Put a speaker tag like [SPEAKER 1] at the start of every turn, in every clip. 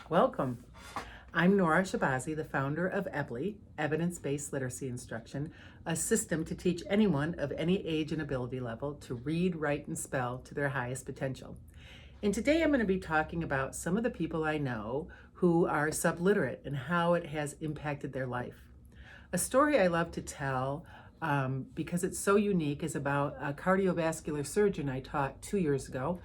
[SPEAKER 1] Welcome. I'm Nora Shabazi, the founder of EBLI, Evidence-Based Literacy Instruction, a system to teach anyone of any age and ability level to read, write, and spell to their highest potential. And today I'm going to be talking about some of the people I know who are subliterate and how it has impacted their life. A story I love to tell because it's so unique is about a cardiovascular surgeon I taught 2 years ago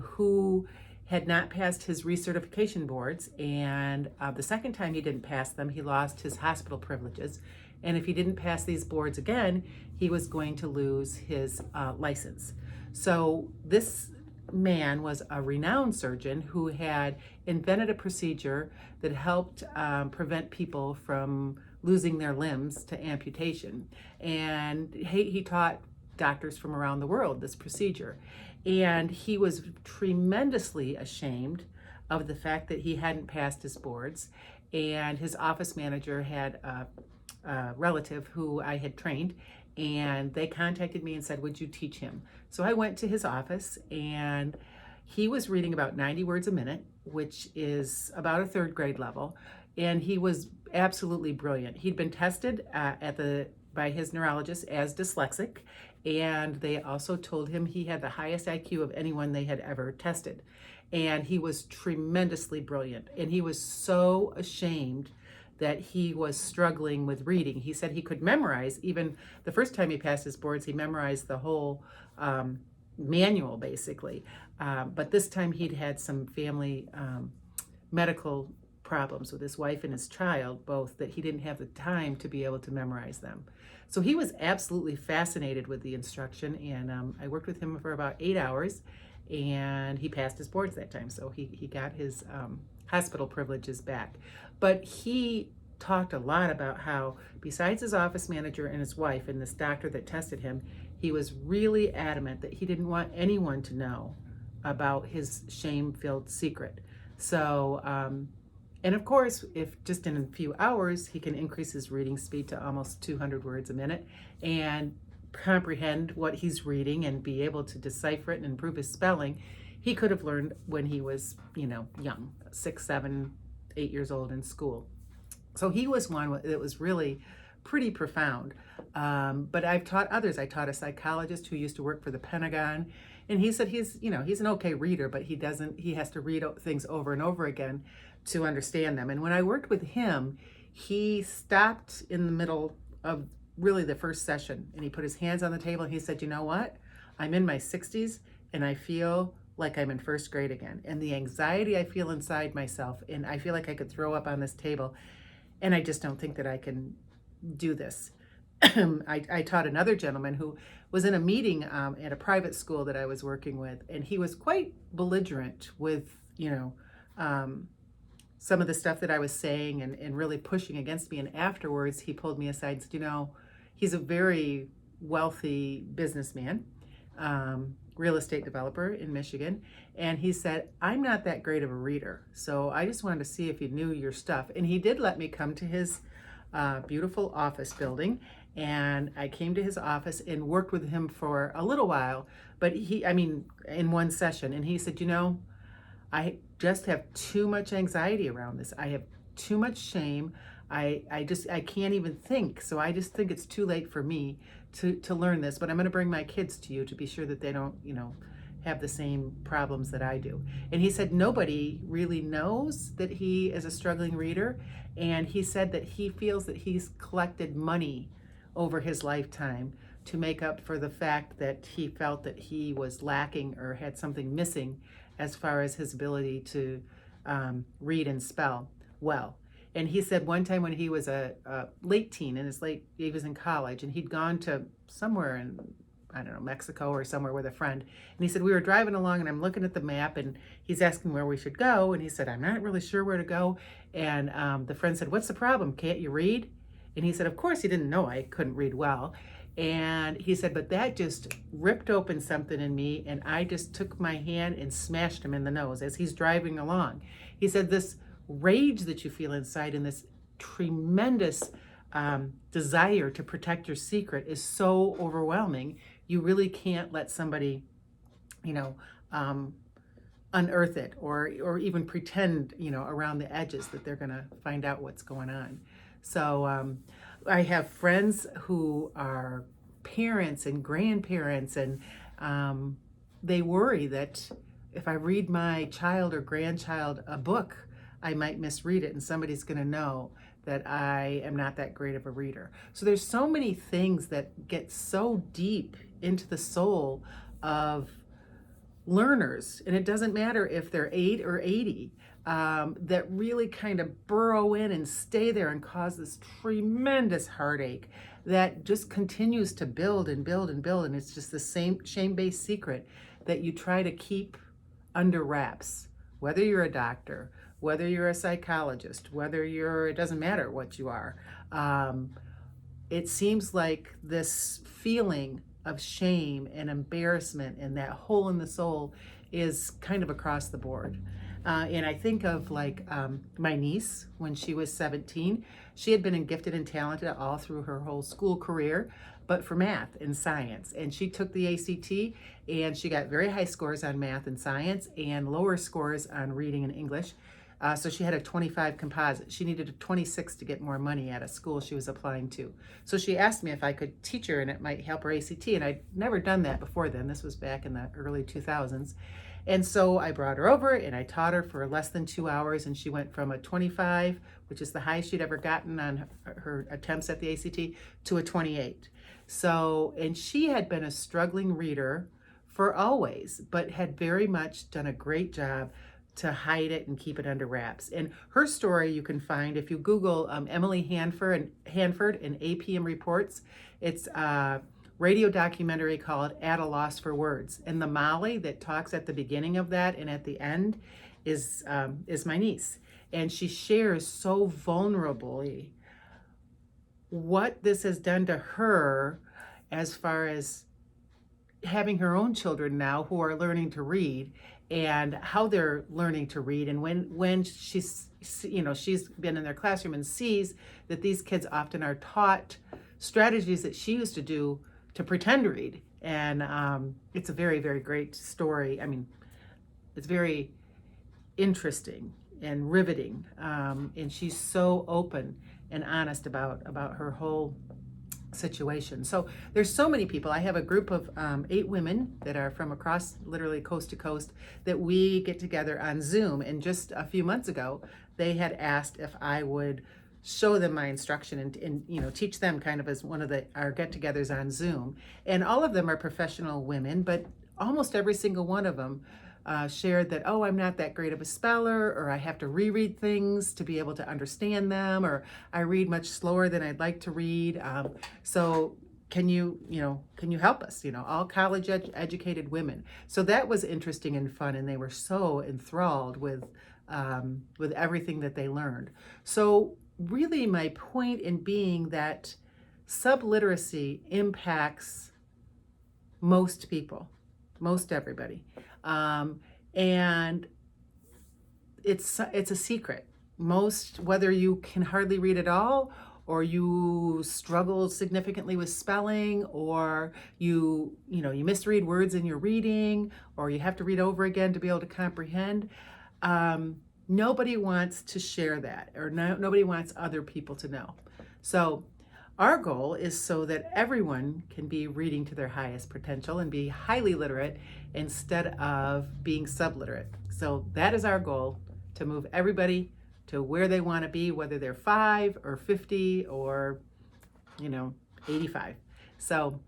[SPEAKER 1] who had not passed his recertification boards, and the second time he didn't pass them, he lost his hospital privileges. And if he didn't pass these boards again, he was going to lose his license. So this man was a renowned surgeon who had invented a procedure that helped prevent people from losing their limbs to amputation. And he taught doctors from around the world this procedure. And he was tremendously ashamed of the fact that he hadn't passed his boards. And his office manager had a relative who I had trained, and they contacted me and said, would you teach him? So I went to his office, and he was reading about 90 words a minute, which is about a third grade level. And he was absolutely brilliant. He'd been tested by his neurologist as dyslexic, and they also told him he had the highest IQ of anyone they had ever tested. And he was tremendously brilliant, and he was so ashamed that he was struggling with reading. He said he could memorize, even the first time he passed his boards, he memorized the whole manual basically. But this time he'd had some family medical problems with his wife and his child, both, that he didn't have the time to be able to memorize them. So he was absolutely fascinated with the instruction, and I worked with him for about 8 hours, and he passed his boards that time. So he got his hospital privileges back. But he talked a lot about how, besides his office manager and his wife and this doctor that tested him, he was really adamant that he didn't want anyone to know about his shame-filled secret. So, and of course, if just in a few hours, he can increase his reading speed to almost 200 words a minute and comprehend what he's reading and be able to decipher it and improve his spelling, he could have learned when he was, young, 6, 7, 8 years old in school. So he was one that was really pretty profound. But I've taught others. I taught a psychologist who used to work for the Pentagon, and he said he's an okay reader, but he has to read things over and over again to understand them. And when I worked with him, he stopped in the middle of really the first session, and he put his hands on the table and he said, you know what? I'm in my 60s and I feel like I'm in first grade again. And the anxiety I feel inside myself, and I feel like I could throw up on this table, and I just don't think that I can do this. I taught another gentleman who was in a meeting at a private school that I was working with, and he was quite belligerent with, some of the stuff that I was saying and really pushing against me. And afterwards, he pulled me aside and said, he's a very wealthy businessman, real estate developer in Michigan. And he said, I'm not that great of a reader, so I just wanted to see if you knew your stuff. And he did let me come to his beautiful office building. And I came to his office and worked with him for a little while, but in one session. And he said, I just have too much anxiety around this. I have too much shame. I can't even think. So I just think it's too late for me to learn this, but I'm going to bring my kids to you to be sure that they don't, have the same problems that I do. And he said nobody really knows that he is a struggling reader. And he said that he feels that he's collected money over his lifetime to make up for the fact that he felt that he was lacking or had something missing as far as his ability to read and spell well. And he said one time when he was a late teen, he was in college, and he'd gone to somewhere in, I don't know, Mexico or somewhere with a friend. And he said, we were driving along and I'm looking at the map and he's asking where we should go. And he said, I'm not really sure where to go. And the friend said, what's the problem? Can't you read? And he said, of course he didn't know I couldn't read well. And he said, but that just ripped open something in me, and I just took my hand and smashed him in the nose as he's driving along. He said, this rage that you feel inside and this tremendous desire to protect your secret is so overwhelming. You really can't let somebody, unearth it or even pretend, around the edges that they're going to find out what's going on. So I have friends who are parents and grandparents, and they worry that if I read my child or grandchild a book, I might misread it and somebody's going to know that I am not that great of a reader. So there's so many things that get so deep into the soul of learners, and it doesn't matter if they're 8 or 80, that really kind of burrow in and stay there and cause this tremendous heartache that just continues to build and build and build. And it's just the same shame-based secret that you try to keep under wraps, whether you're a doctor, whether you're a psychologist, it doesn't matter what you are. It seems like this feeling of shame and embarrassment and that hole in the soul is kind of across the board. And I think of my niece when she was 17. She had been gifted and talented all through her whole school career, but for math and science. And she took the ACT and she got very high scores on math and science and lower scores on reading and English. So she had a 25 composite. She needed a 26 to get more money at a school she was applying to. So she asked me if I could teach her and it might help her ACT. And I'd never done that before then. This was back in the early 2000s. And so I brought her over and I taught her for less than 2 hours. And she went from a 25, which is the highest she'd ever gotten on her attempts at the ACT, to a 28. So, and she had been a struggling reader for always, but had very much done a great job to hide it and keep it under wraps. And her story you can find if you Google Emily Hanford and APM Reports. It's a radio documentary called At a Loss for Words. And the Molly that talks at the beginning of that and at the end is my niece. And she shares so vulnerably what this has done to her as far as having her own children now who are learning to read and how they're learning to read. And when she's been in their classroom and sees that these kids often are taught strategies that she used to do to pretend to read. And it's a very, very great story. I mean, it's very interesting and riveting. And she's so open and honest about her whole situation. So there's so many people. I have a group of 8 women that are from across literally coast to coast that we get together on Zoom. And just a few months ago, they had asked if I would show them my instruction and teach them kind of as one of our get-togethers on Zoom. And all of them are professional women, but almost every single one of them shared that, oh, I'm not that great of a speller, or I have to reread things to be able to understand them, or I read much slower than I'd like to read. So can you help us? All college educated women. So that was interesting and fun, and they were so enthralled with everything that they learned. So really my point in being that subliteracy impacts most people, most everybody. And it's a secret. Whether you can hardly read at all, or you struggle significantly with spelling, or you misread words in your reading, or you have to read over again to be able to comprehend. Nobody wants to share that, or nobody wants other people to know. So our goal is so that everyone can be reading to their highest potential and be highly literate instead of being subliterate. So that is our goal, to move everybody to where they want to be, whether they're 5 or 50 or 85. So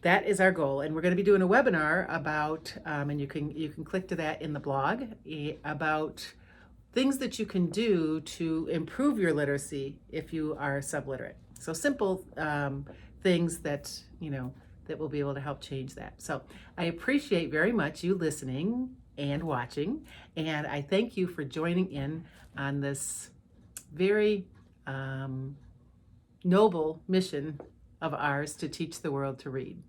[SPEAKER 1] that is our goal. And we're going to be doing a webinar about, and you can click to that in the blog, about things that you can do to improve your literacy if you are subliterate. So simple things that will be able to help change that. So I appreciate very much you listening and watching, and I thank you for joining in on this very noble mission of ours to teach the world to read.